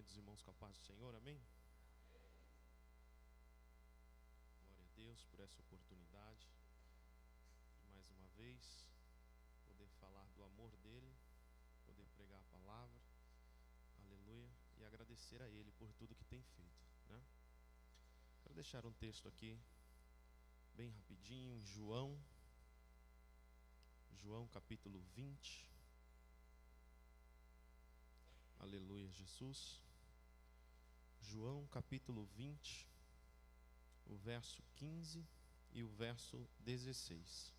todos os irmãos com a paz do Senhor, amém? Glória a Deus por essa oportunidade de mais uma vez poder falar do amor dele, poder pregar a palavra, aleluia, e agradecer a ele por tudo que tem feito, né? Quero deixar um texto aqui bem rapidinho, João capítulo 20. Aleluia, Jesus. João capítulo 20, o verso 15 e o verso 16.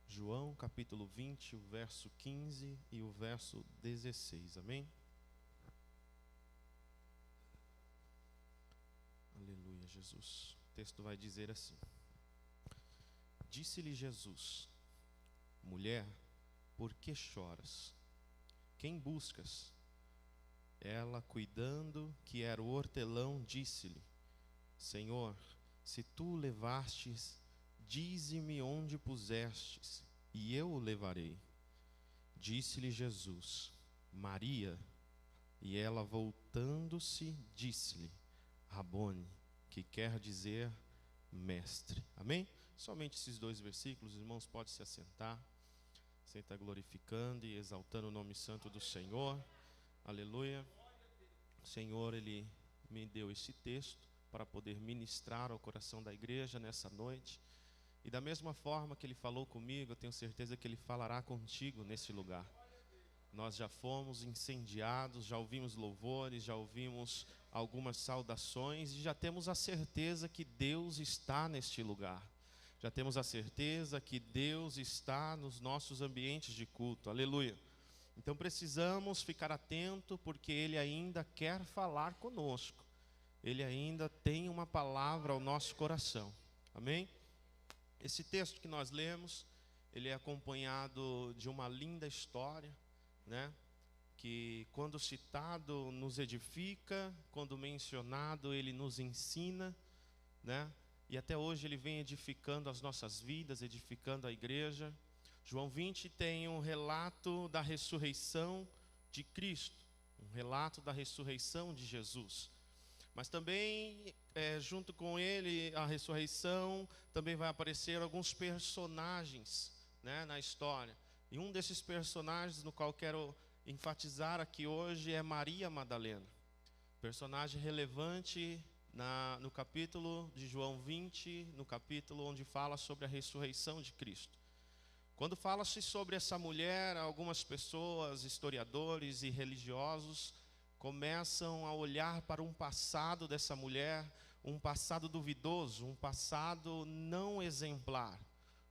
João capítulo 20, o verso 15 e o verso 16. Amém? Aleluia, Jesus. O texto vai dizer assim: Disse-lhe Jesus: Mulher, por que choras? Quem buscas? Ela, cuidando que era o hortelão, disse-lhe: Senhor, se tu o levastes, dize-me onde pusestes, e eu o levarei. Disse-lhe Jesus: Maria. E ela, voltando-se, disse-lhe: Rabone, que quer dizer mestre. Amém? Somente esses dois versículos, irmãos, pode se assentar. Senta glorificando e exaltando o nome santo do Senhor. Aleluia. O Senhor, Ele me deu esse texto para poder ministrar ao coração da igreja nessa noite. E da mesma forma que Ele falou comigo, eu tenho certeza que Ele falará contigo nesse lugar. Nós já fomos incendiados, já ouvimos louvores, já ouvimos algumas saudações e já temos a certeza que Deus está neste lugar. Já temos a certeza que Deus está nos nossos ambientes de culto. Aleluia. Então precisamos ficar atento, porque Ele ainda quer falar conosco. Ele ainda tem uma palavra ao nosso coração. Amém? Esse texto que nós lemos, ele é acompanhado de uma linda história, né? Que quando citado nos edifica, quando mencionado ele nos ensina, né? E até hoje ele vem edificando as nossas vidas, edificando a igreja. João 20 tem um relato da ressurreição de Cristo, um relato da ressurreição de Jesus. Mas também, junto com ele, a ressurreição, também vai aparecer alguns personagens, né, na história. E um desses personagens, no qual quero enfatizar aqui hoje, é Maria Madalena. Personagem relevante no capítulo de João 20, no capítulo onde fala sobre a ressurreição de Cristo. Quando fala-se sobre essa mulher, algumas pessoas, historiadores e religiosos, começam a olhar para um passado dessa mulher, um passado duvidoso, um passado não exemplar,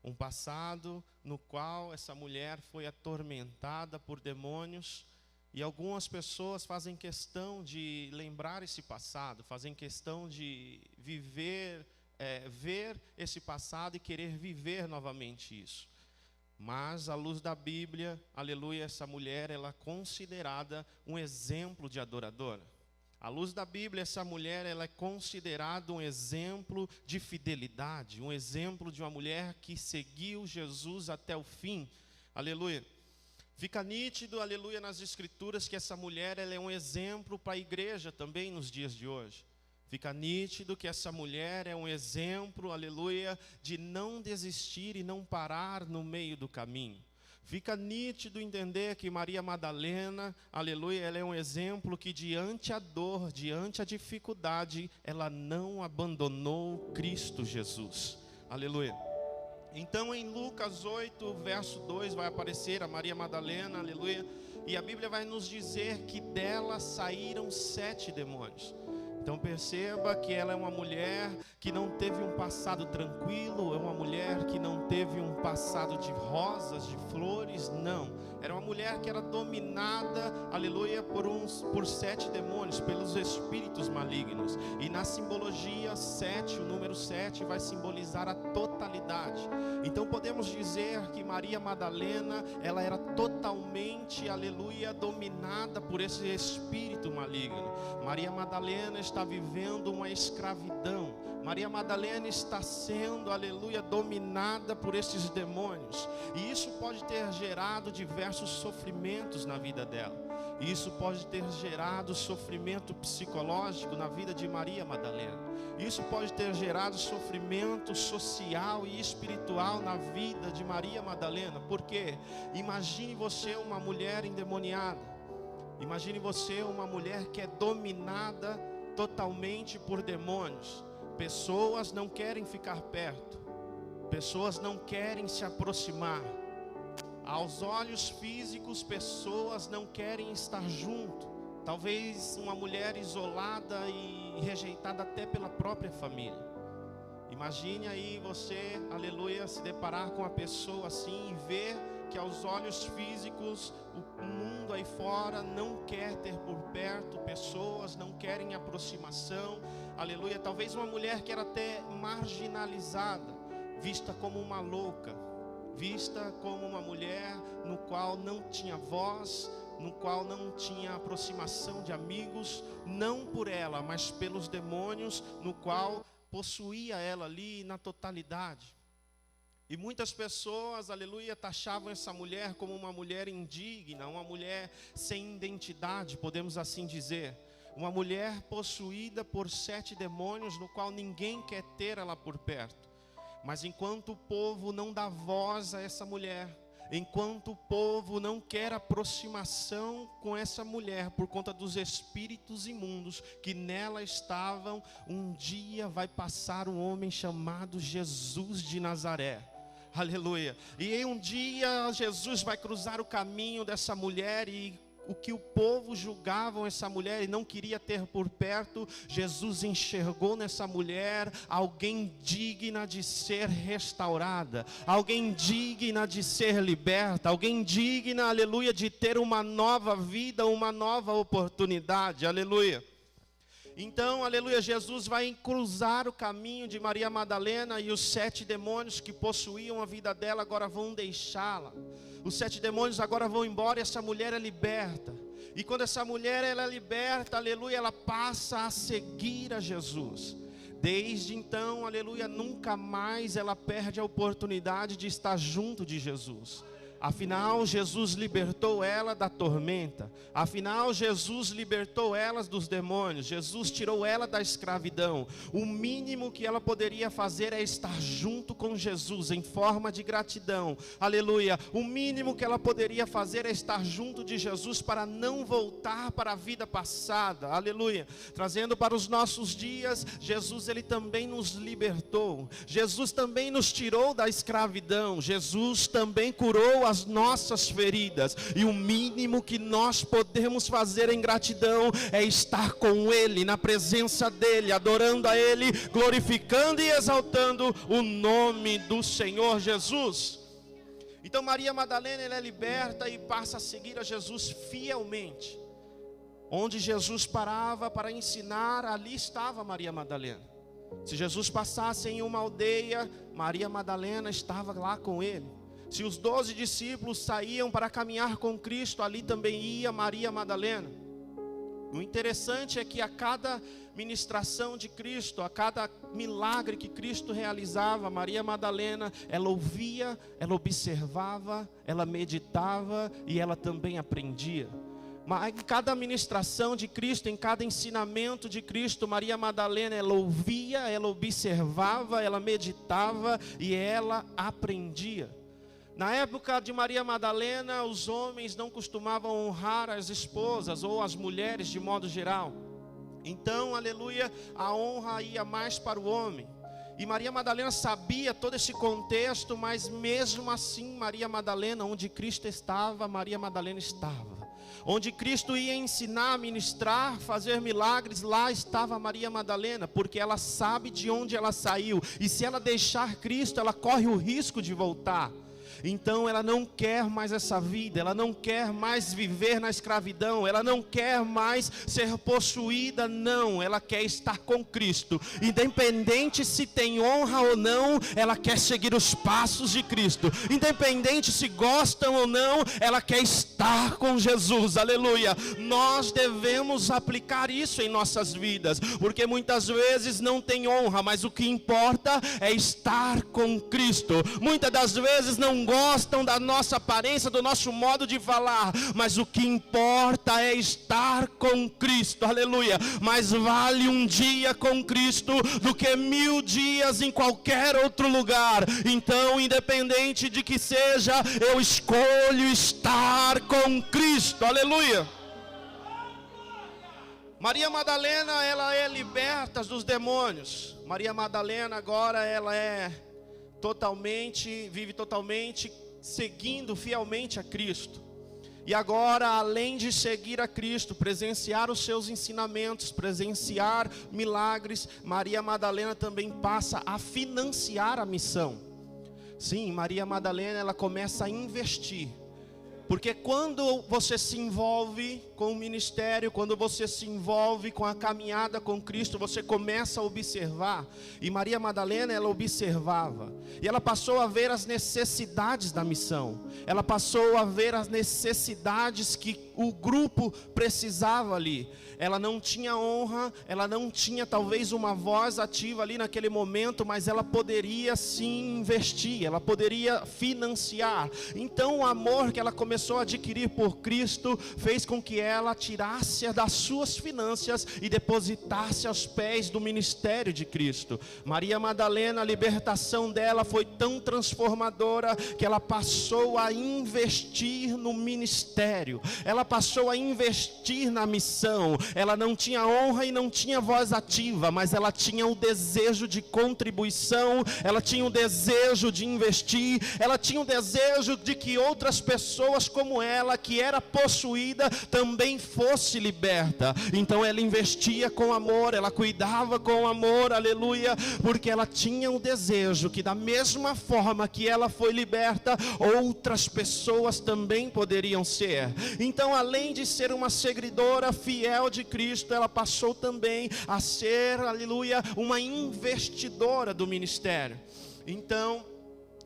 um passado no qual essa mulher foi atormentada por demônios. E algumas pessoas fazem questão de lembrar esse passado, fazem questão de viver, ver esse passado e querer viver novamente isso. Mas, à luz da Bíblia, aleluia, essa mulher, ela é considerada um exemplo de adoradora. À luz da Bíblia, essa mulher, ela é considerada um exemplo de fidelidade, um exemplo de uma mulher que seguiu Jesus até o fim. Aleluia. Fica nítido, aleluia, nas Escrituras que essa mulher, ela é um exemplo para a igreja também nos dias de hoje. Fica nítido que essa mulher é um exemplo, aleluia, de não desistir e não parar no meio do caminho. Fica nítido entender que Maria Madalena, aleluia, ela é um exemplo que diante a dor, diante a dificuldade, ela não abandonou Cristo Jesus. Aleluia. Então em Lucas 8, verso 2 vai aparecer a Maria Madalena, aleluia. E a Bíblia vai nos dizer que dela saíram 7 demônios. Então perceba que ela é uma mulher que não teve um passado tranquilo, é uma mulher que não teve um passado de rosas, de flores, não. Era uma mulher que era dominada, aleluia, por 7 demônios, pelos espíritos malignos. E na simbologia 7, o número 7 vai simbolizar a totalidade. Então podemos dizer que Maria Madalena, ela era totalmente, aleluia, dominada por esse espírito maligno. Maria Madalena está vivendo uma escravidão. Maria Madalena está sendo, aleluia, dominada por esses demônios. E isso pode ter gerado diversos sofrimentos na vida dela. Isso pode ter gerado sofrimento psicológico na vida de Maria Madalena. Isso pode ter gerado sofrimento social e espiritual na vida de Maria Madalena. Por quê? Imagine você uma mulher endemoniada. Imagine você uma mulher que é dominada totalmente por demônios. Pessoas não querem ficar perto. Pessoas não querem se aproximar. Aos olhos físicos, pessoas não querem estar junto. Talvez uma mulher isolada e rejeitada até pela própria família. Imagine aí você, aleluia, se deparar com uma pessoa assim e ver que aos olhos físicos o mundo aí fora não quer ter por perto, pessoas não querem aproximação, aleluia. Talvez uma mulher que era até marginalizada, vista como uma louca, vista como uma mulher no qual não tinha voz, no qual não tinha aproximação de amigos, não por ela, mas pelos demônios, no qual possuía ela ali na totalidade. E muitas pessoas, aleluia, taxavam essa mulher como uma mulher indigna, uma mulher sem identidade, podemos assim dizer. Uma mulher possuída por 7 demônios, no qual ninguém quer ter ela por perto. Mas enquanto o povo não dá voz a essa mulher, enquanto o povo não quer aproximação com essa mulher, por conta dos espíritos imundos que nela estavam, um dia vai passar um homem chamado Jesus de Nazaré. Aleluia. E um dia Jesus vai cruzar o caminho dessa mulher e o que o povo julgavam essa mulher e não queria ter por perto, Jesus enxergou nessa mulher alguém digna de ser restaurada, alguém digna de ser liberta, alguém digna, aleluia, de ter uma nova vida, uma nova oportunidade, aleluia. Então, aleluia, Jesus vai cruzar o caminho de Maria Madalena e os 7 demônios que possuíam a vida dela agora vão deixá-la. Os 7 demônios agora vão embora e essa mulher é liberta. E quando essa mulher ela é liberta, aleluia, ela passa a seguir a Jesus. Desde então, aleluia, nunca mais ela perde a oportunidade de estar junto de Jesus. Afinal, Jesus libertou ela da tormenta. Afinal, Jesus libertou ela dos demônios. Jesus tirou ela da escravidão. O mínimo que ela poderia fazer é estar junto com Jesus em forma de gratidão. Aleluia. O mínimo que ela poderia fazer é estar junto de Jesus para não voltar para a vida passada. Aleluia. Trazendo para os nossos dias, Jesus ele também nos libertou. Jesus também nos tirou da escravidão. Jesus também curou as nossas feridas, e o mínimo que nós podemos fazer em gratidão é estar com Ele, na presença dEle, adorando a Ele, glorificando e exaltando o nome do Senhor Jesus. Então Maria Madalena ela é liberta e passa a seguir a Jesus fielmente. Onde Jesus parava para ensinar, ali estava Maria Madalena. Se Jesus passasse em uma aldeia, Maria Madalena estava lá com Ele. Se os 12 discípulos saíam para caminhar com Cristo, ali também ia Maria Madalena. O interessante é que a cada ministração de Cristo, a cada milagre que Cristo realizava, Maria Madalena, ela ouvia, ela observava, ela meditava e ela também aprendia. Mas em cada ministração de Cristo, em cada ensinamento de Cristo, Maria Madalena, ela ouvia, ela observava, ela meditava e ela aprendia. Na época de Maria Madalena, os homens não costumavam honrar as esposas ou as mulheres de modo geral. Então, aleluia, a honra ia mais para o homem. E Maria Madalena sabia todo esse contexto, mas mesmo assim, Maria Madalena, onde Cristo estava, Maria Madalena estava. Onde Cristo ia ensinar, ministrar, fazer milagres, lá estava Maria Madalena, porque ela sabe de onde ela saiu. E se ela deixar Cristo, ela corre o risco de voltar. Então ela não quer mais essa vida, ela não quer mais viver na escravidão, ela não quer mais ser possuída, não, ela quer estar com Cristo. Independente se tem honra ou não, ela quer seguir os passos de Cristo. Independente se gostam ou não, ela quer estar com Jesus, aleluia. Nós devemos aplicar isso em nossas vidas, porque muitas vezes não tem honra, mas o que importa é estar com Cristo. Muitas das vezes não gostam da nossa aparência, do nosso modo de falar, mas o que importa é estar com Cristo, aleluia. Mais vale um dia com Cristo do que 1000 dias em qualquer outro lugar. Então, independente de que seja, eu escolho estar com Cristo, aleluia. Maria Madalena, ela é liberta dos demônios. Maria Madalena agora ela vive totalmente seguindo fielmente a Cristo. E agora, além de seguir a Cristo, presenciar os seus ensinamentos, presenciar milagres, Maria Madalena também passa a financiar a missão. Sim, Maria Madalena, ela começa a investir. Porque quando você se envolve com o ministério, quando você se envolve com a caminhada com Cristo, você começa a observar. E Maria Madalena, ela observava. E ela passou a ver as necessidades da missão. Ela passou a ver as necessidades que o grupo precisava ali. Ela não tinha honra, ela não tinha talvez uma voz ativa ali naquele momento, mas ela poderia sim investir, ela poderia financiar. Então o amor que ela começou a adquirir por Cristo fez com que ela tirasse das suas finanças e depositasse aos pés do ministério de Cristo. Maria Madalena, a libertação dela foi tão transformadora que ela passou a investir no ministério, ela passou a investir na missão. Ela não tinha honra e não tinha voz ativa, mas ela tinha o desejo de contribuição, ela tinha o desejo de investir, ela tinha o desejo de que outras pessoas como ela, que era possuída, também fosse liberta. Então ela investia com amor, ela cuidava com amor, aleluia, porque ela tinha o desejo que da mesma forma que ela foi liberta, outras pessoas também poderiam ser. Então, além de ser uma seguidora fiel de Cristo, ela passou também a ser, aleluia, uma investidora do ministério. Então,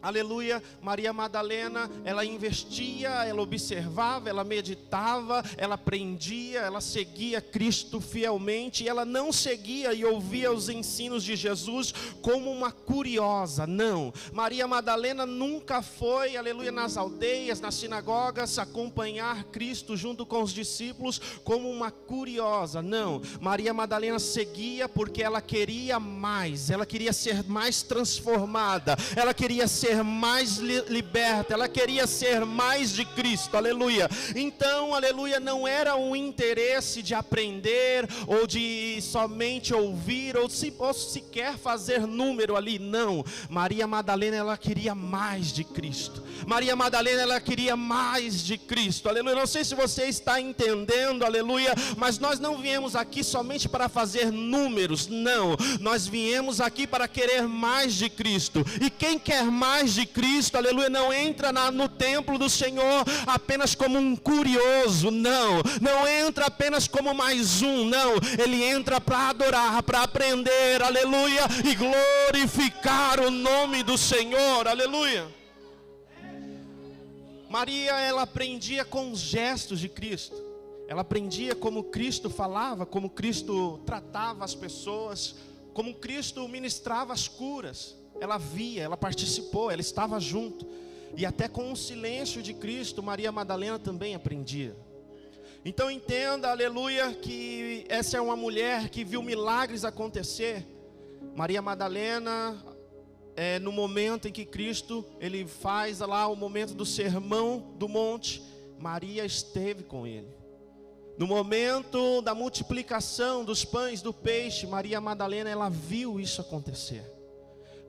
aleluia, Maria Madalena, ela investia, ela observava, ela meditava, ela aprendia, ela seguia Cristo fielmente, e ela não seguia e ouvia os ensinos de Jesus como uma curiosa, não. Maria Madalena nunca foi, aleluia, nas aldeias, nas sinagogas, acompanhar Cristo junto com os discípulos como uma curiosa, não. Maria Madalena seguia porque ela queria mais, ela queria ser mais transformada, ela queria ser mais liberta, ela queria ser mais de Cristo, aleluia. Então, aleluia, não era um interesse de aprender, ou de somente ouvir, ou sequer fazer número ali, não. Maria Madalena, ela queria mais de Cristo. Maria Madalena, ela queria mais de Cristo, aleluia. Não sei se você está entendendo, aleluia, mas nós não viemos aqui somente para fazer números, não. Nós viemos aqui para querer mais de Cristo. E quem quer mais de Cristo, aleluia, não entra no templo do Senhor apenas como um curioso, não entra apenas como mais um, não, ele entra para adorar, para aprender, aleluia, e glorificar o nome do Senhor, aleluia. Maria, ela aprendia com os gestos de Cristo, ela aprendia como Cristo falava, como Cristo tratava as pessoas, como Cristo ministrava as curas. Ela via, ela participou, ela estava junto. E até com o silêncio de Cristo, Maria Madalena também aprendia. Então entenda, aleluia, que essa é uma mulher que viu milagres acontecer. Maria Madalena, no momento em que Cristo, ele faz lá o momento do sermão do monte, Maria esteve com ele. No momento da multiplicação dos pães, do peixe, Maria Madalena, ela viu isso acontecer.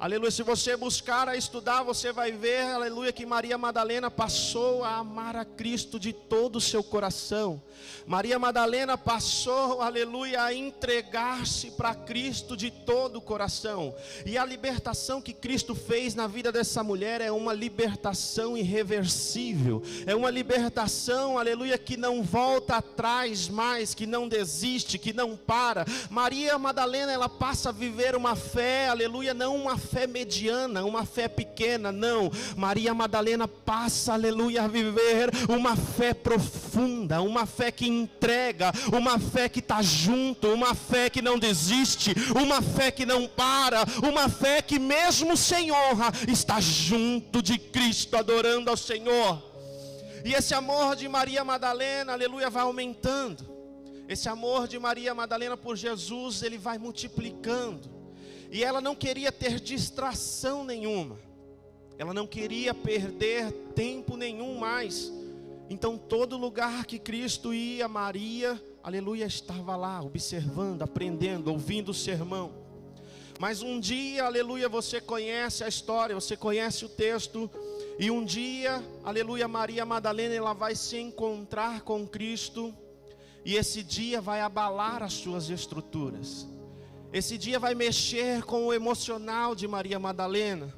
Aleluia, se você buscar a estudar, você vai ver, aleluia, que Maria Madalena passou a amar a Cristo de todo o seu coração. Maria Madalena passou, aleluia, a entregar-se para Cristo de todo o coração. E a libertação que Cristo fez na vida dessa mulher é uma libertação irreversível. É uma libertação, aleluia, que não volta atrás mais, que não desiste, que não para. Maria Madalena, ela passa a viver uma fé, aleluia, não uma fé mediana, uma fé pequena, não. Maria Madalena passa, aleluia, a viver uma fé profunda, uma fé que entrega, uma fé que está junto, uma fé que não desiste, uma fé que não para, uma fé que mesmo sem honra, está junto de Cristo, adorando ao Senhor. E esse amor de Maria Madalena, aleluia, vai aumentando. Esse amor de Maria Madalena por Jesus, ele vai multiplicando. E ela não queria ter distração nenhuma. Ela não queria perder tempo nenhum mais. Então todo lugar que Cristo ia, Maria, aleluia, estava lá, observando, aprendendo, ouvindo o sermão. Mas um dia, aleluia, você conhece a história, você conhece o texto. E um dia, aleluia, Maria Madalena, ela vai se encontrar com Cristo. E esse dia vai abalar as suas estruturas. Esse dia vai mexer com o emocional de Maria Madalena.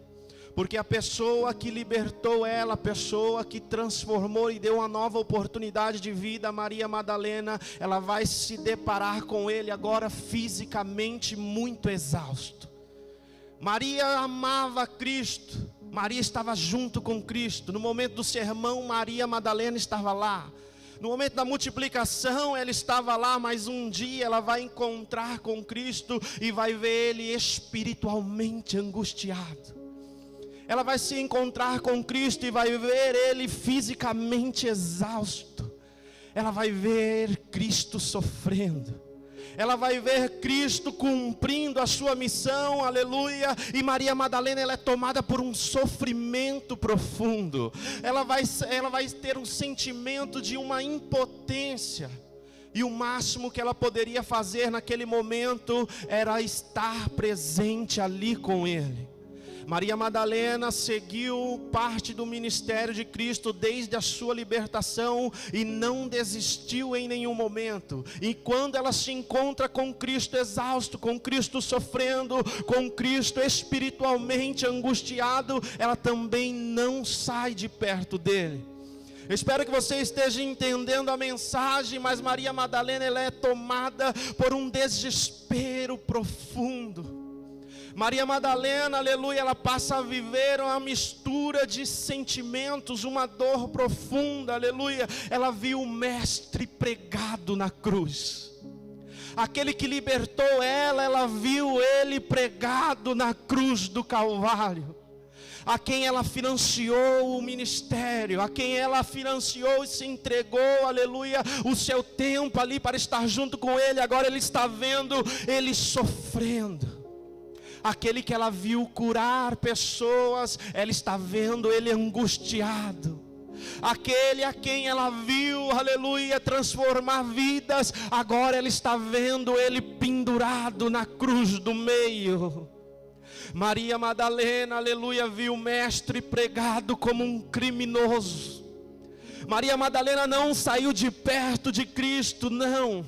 Porque a pessoa que libertou ela, a pessoa que transformou e deu uma nova oportunidade de vida a Maria Madalena, ela vai se deparar com ele agora fisicamente muito exausto. Maria amava Cristo, Maria estava junto com Cristo. No momento do sermão, Maria Madalena estava lá. No momento da multiplicação, ela estava lá, mas um dia ela vai encontrar com Cristo e vai ver ele espiritualmente angustiado. Ela vai se encontrar com Cristo e vai ver ele fisicamente exausto. Ela vai ver Cristo sofrendo. Ela vai ver Cristo cumprindo a sua missão, aleluia. E Maria Madalena, ela é tomada por um sofrimento profundo. Ela vai ter um sentimento de uma impotência. E o máximo que ela poderia fazer naquele momento era estar presente ali com ele. Maria Madalena seguiu parte do ministério de Cristo desde a sua libertação e não desistiu em nenhum momento. E quando ela se encontra com Cristo exausto, com Cristo sofrendo, com Cristo espiritualmente angustiado, ela também não sai de perto dele. Eu espero que você esteja entendendo a mensagem, mas Maria Madalena, ela é tomada por um desespero profundo. Maria Madalena, aleluia, ela passa a viver uma mistura de sentimentos, uma dor profunda, aleluia. Ela viu o Mestre pregado na cruz. Aquele que libertou ela, ela viu ele pregado na cruz do Calvário. A quem ela financiou o ministério, a quem ela financiou e se entregou, aleluia, o seu tempo ali para estar junto com ele. Agora ele está vendo ele sofrendo. Aquele que ela viu curar pessoas, ela está vendo ele angustiado. Aquele a quem ela viu, aleluia, transformar vidas, agora ela está vendo ele pendurado na cruz do meio. Maria Madalena, aleluia, viu o Mestre pregado como um criminoso. Maria Madalena não saiu de perto de Cristo, não.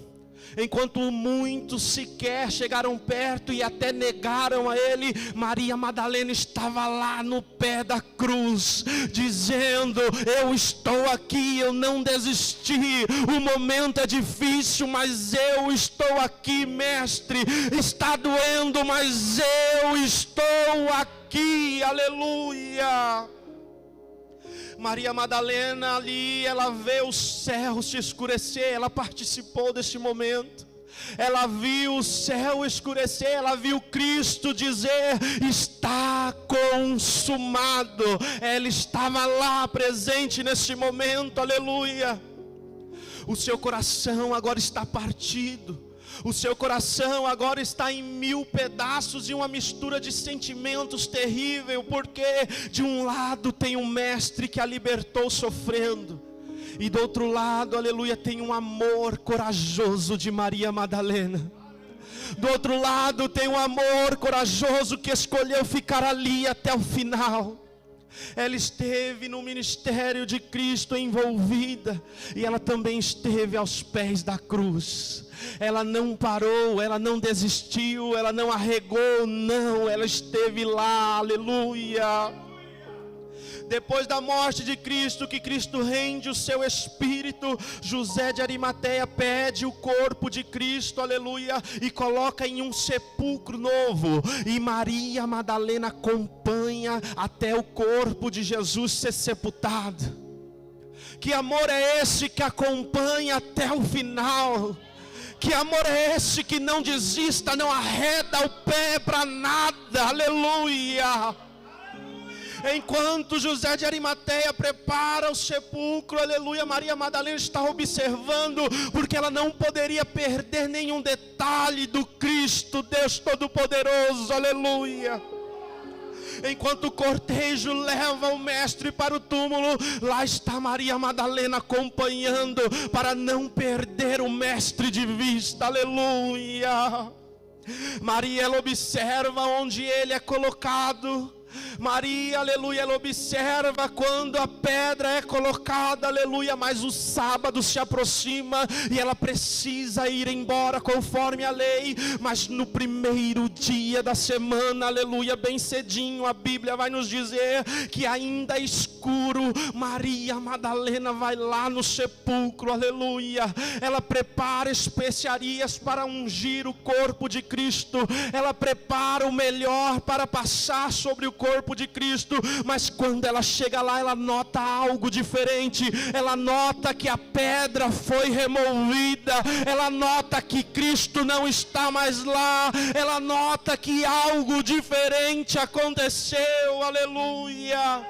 Enquanto muitos sequer chegaram perto e até negaram a ele, Maria Madalena estava lá no pé da cruz, dizendo: eu estou aqui, eu não desisti, o momento é difícil, mas eu estou aqui, Mestre, está doendo, mas eu estou aqui, aleluia. Maria Madalena ali, ela vê o céu se escurecer, ela participou desse momento. Ela viu o céu escurecer, ela viu Cristo dizer: está consumado. Ela estava lá presente nesse momento, aleluia. O seu coração agora está partido. O seu coração agora está em 1000 pedaços e uma mistura de sentimentos terrível, porque de um lado tem um Mestre que a libertou sofrendo, e do outro lado, aleluia, tem um amor corajoso de Maria Madalena. Do outro lado tem um amor corajoso que escolheu ficar ali até o final. Ela esteve no ministério de Cristo envolvida, e ela também esteve aos pés da cruz. Ela não parou, ela não desistiu, ela não arregou, não, ela esteve lá, aleluia. Depois da morte de Cristo, que Cristo rende o seu espírito, José de Arimateia pede o corpo de Cristo, aleluia, e coloca em um sepulcro novo, e Maria Madalena acompanha até o corpo de Jesus ser sepultado. Que amor é esse que acompanha até o final? Que amor é esse que não desista, não arreda o pé para nada, aleluia. Enquanto José de Arimateia prepara o sepulcro, aleluia, Maria Madalena está observando, porque ela não poderia perder nenhum detalhe do Cristo, Deus Todo-Poderoso, aleluia. Enquanto o cortejo leva o mestre para o túmulo, lá está Maria Madalena acompanhando, para não perder o mestre de vista, aleluia. Maria, ela observa onde ele é colocado. Maria, aleluia, ela observa quando a pedra é colocada, aleluia, mas o sábado se aproxima e ela precisa ir embora conforme a lei, mas no primeiro dia da semana, aleluia, bem cedinho, a Bíblia vai nos dizer que ainda é escuro, Maria Madalena vai lá no sepulcro, aleluia, ela prepara especiarias para ungir o corpo de Cristo, ela prepara o melhor para passar sobre o corpo de Cristo, mas quando ela chega lá, ela nota algo diferente, ela nota que a pedra foi removida, ela nota que Cristo não está mais lá, ela nota que algo diferente aconteceu, aleluia.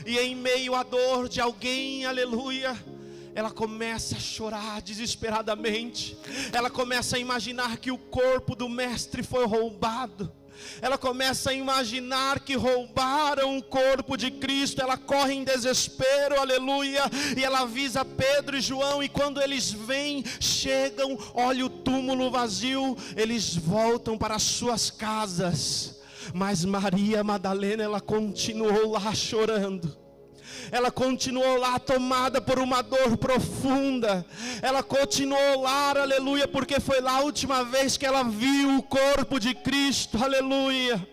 E em meio à dor de alguém, aleluia, ela começa a chorar desesperadamente, ela começa a imaginar que o corpo do mestre foi roubado, ela começa a imaginar que roubaram o corpo de Cristo, ela corre em desespero, aleluia, e ela avisa Pedro e João, e quando eles vêm, chegam, olha o túmulo vazio, eles voltam para as suas casas, mas Maria Madalena, ela continuou lá chorando. Ela continuou lá tomada por uma dor profunda. Ela continuou lá, aleluia, porque foi lá a última vez que ela viu o corpo de Cristo, aleluia.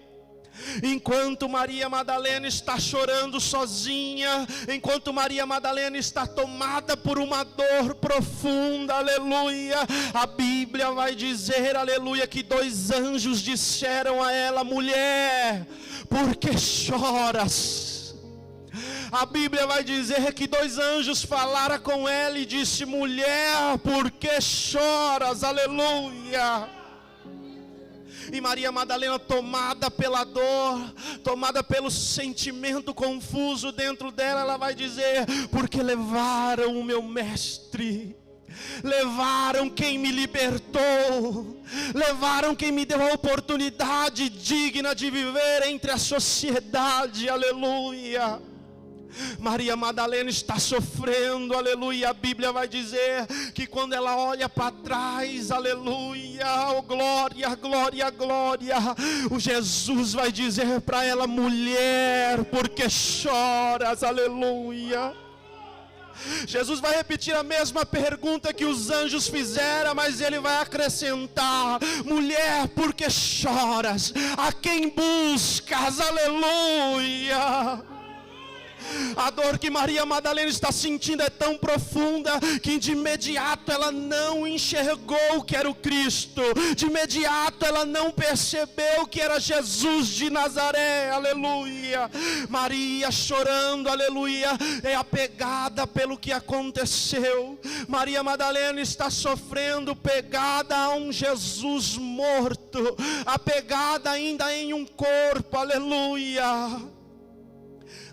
Enquanto Maria Madalena está chorando sozinha, enquanto Maria Madalena está tomada por uma dor profunda, aleluia, a Bíblia vai dizer, aleluia, que 2 anjos disseram a ela: mulher, por que choras? A Bíblia vai dizer que 2 anjos falaram com ela e disse: mulher, por que choras? Aleluia. E Maria Madalena, tomada pela dor, tomada pelo sentimento confuso dentro dela, ela vai dizer: porque levaram o meu mestre, levaram quem me libertou, levaram quem me deu a oportunidade digna de viver entre a sociedade, aleluia. Maria Madalena está sofrendo, aleluia. A Bíblia vai dizer que quando ela olha para trás, aleluia, oh glória, glória, glória, o Jesus vai dizer para ela: mulher, por que choras? Aleluia. Jesus vai repetir a mesma pergunta que os anjos fizeram, mas ele vai acrescentar: mulher, por que choras? A quem buscas? Aleluia. A dor que Maria Madalena está sentindo é tão profunda que de imediato ela não enxergou que era o Cristo, de imediato ela não percebeu que era Jesus de Nazaré, aleluia. Maria chorando, aleluia, é apegada pelo que aconteceu. Maria Madalena está sofrendo, pegada a um Jesus morto, apegada ainda em um corpo, aleluia.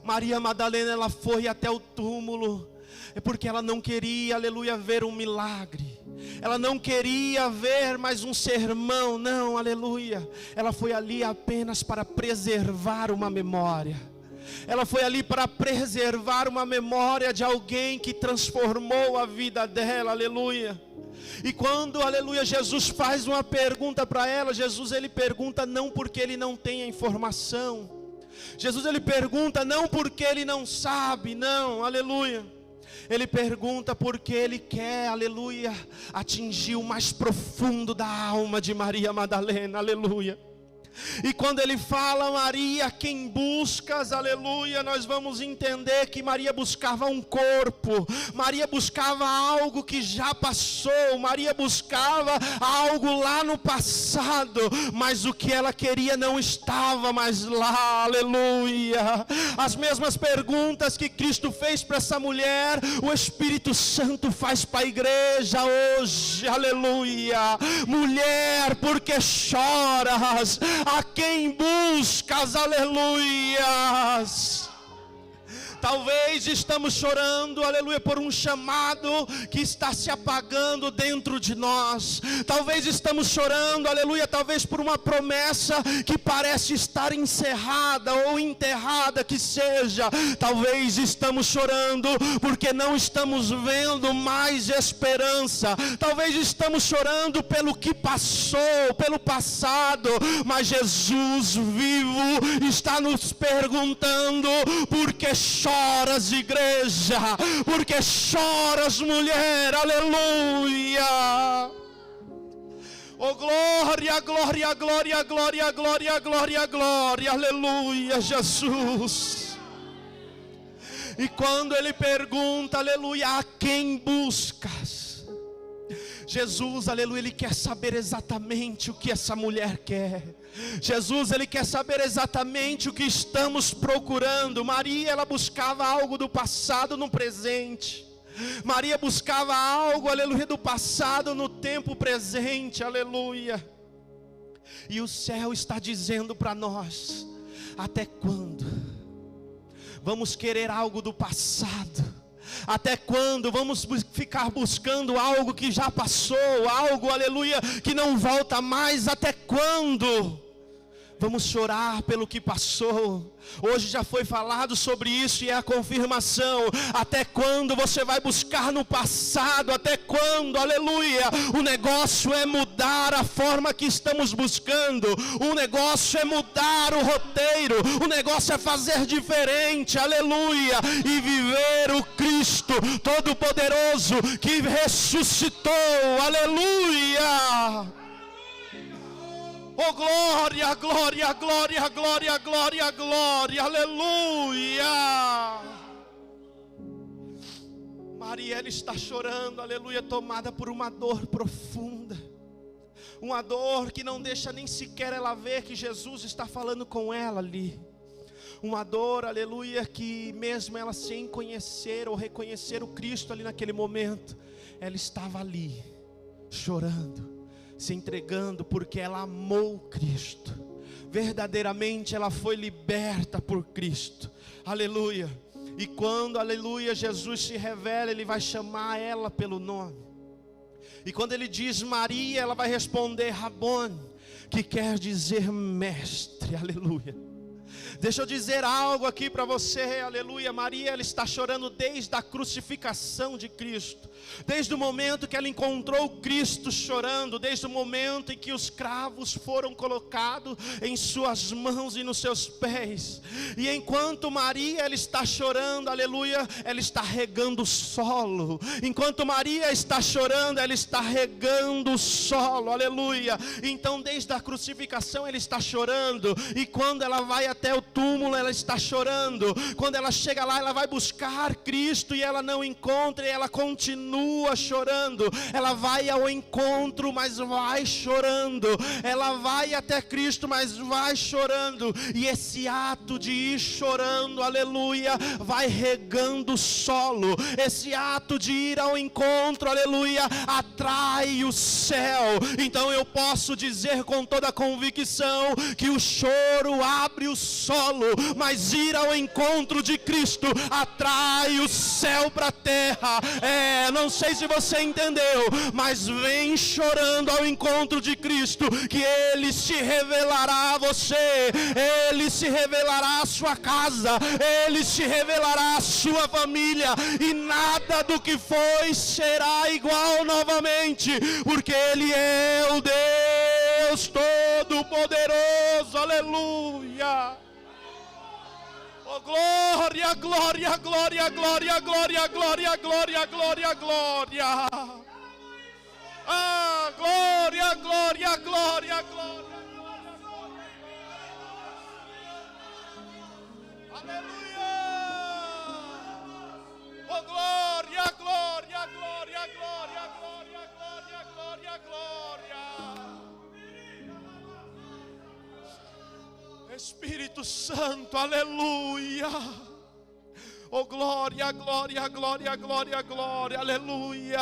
Maria Madalena, ela foi até o túmulo, é porque ela não queria, aleluia, ver um milagre, ela não queria ver mais um sermão, não, aleluia, ela foi ali apenas para preservar uma memória, ela foi ali para preservar uma memória de alguém que transformou a vida dela, aleluia. E quando, aleluia, Jesus faz uma pergunta para ela, Jesus ele pergunta não porque ele não tem a informação. Jesus ele pergunta não porque ele não sabe, não, aleluia. Ele pergunta porque ele quer, aleluia, atingir o mais profundo da alma de Maria Madalena, aleluia. E quando ele fala Maria, quem buscas, aleluia, nós vamos entender que Maria buscava um corpo, Maria buscava algo que já passou, Maria buscava algo lá no passado, mas o que ela queria não estava mais lá, aleluia. As mesmas perguntas que Cristo fez para essa mulher, o Espírito Santo faz para a igreja hoje, aleluia. Mulher, por que choras? A quem buscas, aleluias. Talvez estamos chorando, aleluia, por um chamado que está se apagando dentro de nós. Talvez estamos chorando, aleluia, talvez por uma promessa que parece estar encerrada ou enterrada que seja. Talvez estamos chorando porque não estamos vendo mais esperança. Talvez estamos chorando pelo que passou, pelo passado. Mas Jesus vivo está nos perguntando: por que choras, igreja? Porque choras, mulher? Aleluia. Oh, glória, glória, glória, glória, glória, glória, glória, aleluia, Jesus. E quando ele pergunta, aleluia, a quem buscas? Jesus, aleluia, ele quer saber exatamente o que essa mulher quer. Jesus, ele quer saber exatamente o que estamos procurando. Maria, ela buscava algo do passado no presente. Maria buscava algo, aleluia, do passado no tempo presente, aleluia. E o céu está dizendo para nós: até quando vamos querer algo do passado? Até quando vamos ficar buscando algo que já passou, algo, aleluia, que não volta mais? Até quando vamos chorar pelo que passou? Hoje já foi falado sobre isso e é a confirmação. Até quando você vai buscar no passado? Até quando, aleluia? O negócio é mudar a forma que estamos buscando. O negócio é mudar o roteiro. O negócio é fazer diferente, aleluia, e viver o Cristo Todo-Poderoso que ressuscitou, aleluia. Oh, glória, glória, glória, glória, glória, glória, aleluia. Maria, ela está chorando, aleluia, tomada por uma dor profunda. Uma dor que não deixa nem sequer ela ver que Jesus está falando com ela ali. Uma dor, aleluia, que mesmo ela sem conhecer ou reconhecer o Cristo ali naquele momento, ela estava ali, chorando, se entregando, porque ela amou Cristo. Verdadeiramente ela foi liberta por Cristo, aleluia. E quando, aleluia, Jesus se revela, ele vai chamar ela pelo nome. E quando ele diz Maria, ela vai responder Rabone, que quer dizer mestre, aleluia. Deixa eu dizer algo aqui para você, aleluia. Maria, ela está chorando desde a crucificação de Cristo, desde o momento que ela encontrou Cristo chorando, desde o momento em que os cravos foram colocados em suas mãos e nos seus pés. E enquanto Maria, ela está chorando, aleluia, ela está regando o solo. Enquanto Maria está chorando, ela está regando o solo, aleluia. Então desde a crucificação ela está chorando, e quando ela vai até o túmulo, ela está chorando. Quando ela chega lá, ela vai buscar Cristo e ela não encontra, e ela continua chorando. Ela vai ao encontro, mas vai chorando. Ela vai até Cristo, mas vai chorando. E esse ato de ir chorando, aleluia, vai regando o solo. Esse ato de ir ao encontro, aleluia, atrai o céu. Então eu posso dizer com toda a convicção que o choro abre os solo, mas ir ao encontro de Cristo atrai o céu para a terra. Não sei se você entendeu, mas vem chorando ao encontro de Cristo, que Ele se revelará a você, Ele se revelará a sua casa, Ele se revelará a sua família, e nada do que foi será igual novamente, porque Ele é o Deus Todo-Poderoso. Aleluia! Oh, glória, glória, glória, glória, glória, glória, glória, glória, glória. Ah, glória, glória, glória, glória. Aleluia! Oh, glória, glória, glória, glória, glória, glória, glória, glória. Espírito Santo, aleluia. Oh, glória, glória, glória, glória, glória, aleluia.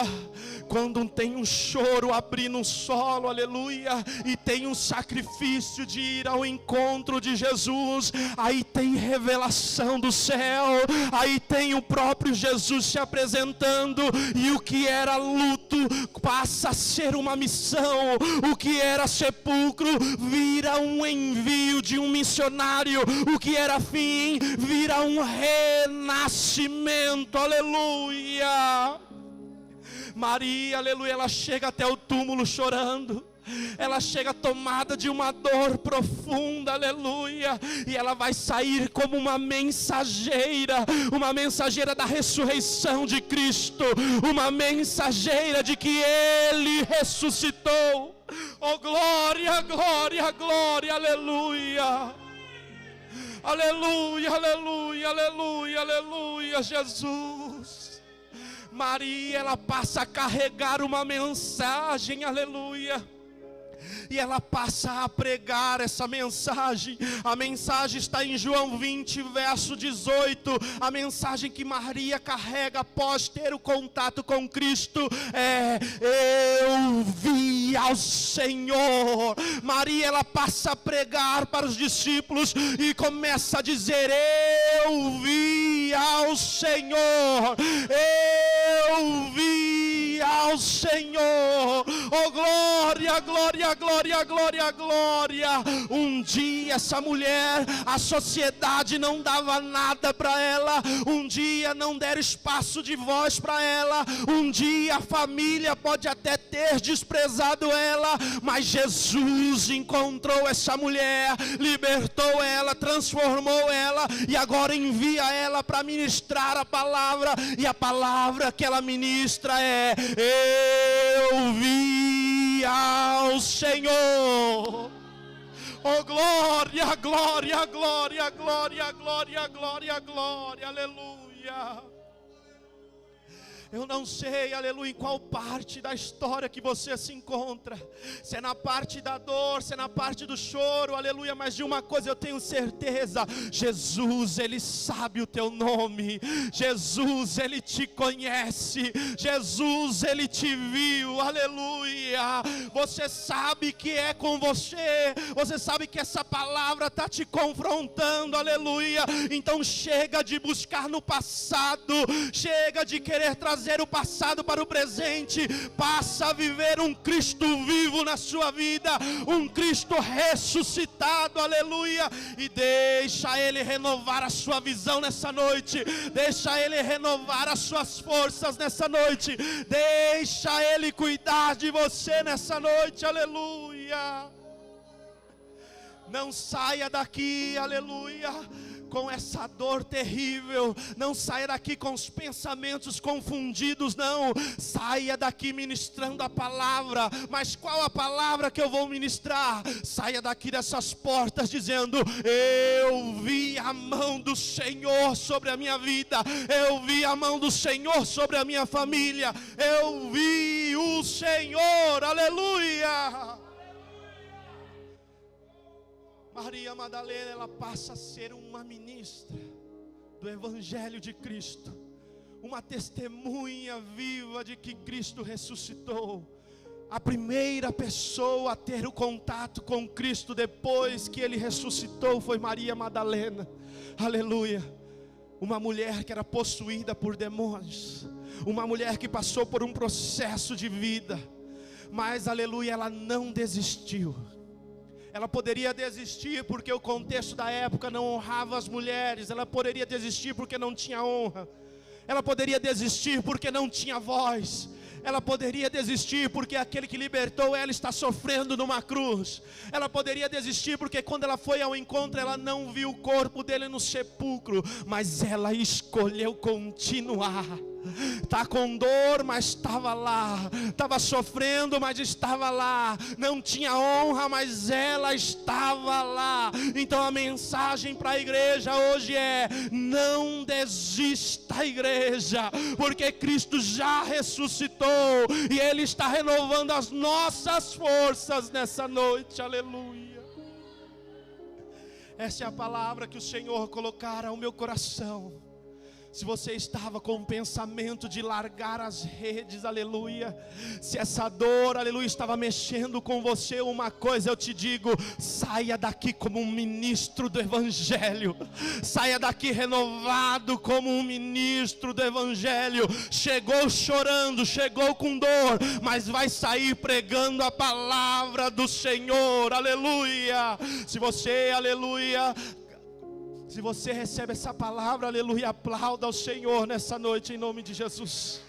Quando tem um choro abrindo um solo, aleluia, e tem um sacrifício de ir ao encontro de Jesus, aí tem revelação do céu, aí tem o próprio Jesus se apresentando, e o que era luto passa a ser uma missão, o que era sepulcro vira um envio de um missionário, o que era fim vira um renascimento, aleluia. Maria, aleluia, ela chega até o túmulo chorando, ela chega tomada de uma dor profunda, aleluia, e ela vai sair como uma mensageira da ressurreição de Cristo, uma mensageira de que Ele ressuscitou. Oh, glória, glória, glória, aleluia. Aleluia, aleluia, aleluia, aleluia, Jesus. Maria, ela passa a carregar uma mensagem, aleluia, e ela passa a pregar essa mensagem. A mensagem está em João 20, verso 18. A mensagem que Maria carrega após ter o contato com Cristo é: eu vi ao Senhor. Maria, ela passa a pregar para os discípulos e começa a dizer: eu vi ao Senhor, eu vi ao Senhor. Oh, glória, glória, glória, glória, glória. Um dia essa mulher, a sociedade não dava nada para ela, um dia não deram espaço de voz para ela, um dia a família pode até ter desprezado ela, mas Jesus encontrou essa mulher, libertou ela, transformou ela, e agora envia ela para ministrar a palavra, e a palavra que ela ministra é: eu vi ao Senhor. Oh, glória, glória, glória, glória, glória, glória, glória, aleluia. Eu não sei, aleluia, em qual parte da história que você se encontra, se é na parte da dor, se é na parte do choro, aleluia, mas de uma coisa eu tenho certeza: Jesus, Ele sabe o teu nome, Jesus, Ele te conhece, Jesus, Ele te viu, aleluia. Você sabe que é com você, você sabe que essa palavra está te confrontando, aleluia. Então chega de buscar no passado, chega de querer trazer o passado para o presente, passa a viver um Cristo vivo na sua vida, um Cristo ressuscitado, aleluia, e deixa Ele renovar a sua visão nessa noite, deixa Ele renovar as suas forças nessa noite, deixa Ele cuidar de você nessa noite, aleluia. Não saia daqui, aleluia, com essa dor terrível, não saia daqui com os pensamentos confundidos, não, saia daqui ministrando a palavra. Mas qual a palavra que eu vou ministrar? Saia daqui dessas portas dizendo: eu vi a mão do Senhor sobre a minha vida, eu vi a mão do Senhor sobre a minha família, eu vi o Senhor, aleluia. Maria Madalena, ela passa a ser uma ministra do Evangelho de Cristo, uma testemunha viva de que Cristo ressuscitou. A primeira pessoa a ter o contato com Cristo depois que Ele ressuscitou foi Maria Madalena. Aleluia. Uma mulher que era possuída por demônios. Uma mulher que passou por um processo de vida. Mas, aleluia, ela não desistiu. Ela poderia desistir porque o contexto da época não honrava as mulheres. Ela poderia desistir porque não tinha honra. Ela poderia desistir porque não tinha voz. Ela poderia desistir porque aquele que libertou ela está sofrendo numa cruz. Ela poderia desistir porque quando ela foi ao encontro, ela não viu o corpo dele no sepulcro. Mas ela escolheu continuar. Está com dor, mas estava lá. Estava sofrendo, mas estava lá. Não tinha honra, mas ela estava lá. Então a mensagem para a igreja hoje é: não desista, igreja, porque Cristo já ressuscitou e Ele está renovando as nossas forças nessa noite. Aleluia. Essa é a palavra que o Senhor colocara ao meu coração. Se você estava com o pensamento de largar as redes, aleluia. Se essa dor, aleluia, estava mexendo com você, uma coisa eu te digo: saia daqui como um ministro do Evangelho. Saia daqui renovado como um ministro do Evangelho. Chegou chorando, chegou com dor, mas vai sair pregando a palavra do Senhor, aleluia. Se você, aleluia, se você recebe essa palavra, aleluia, aplauda ao Senhor nessa noite em nome de Jesus.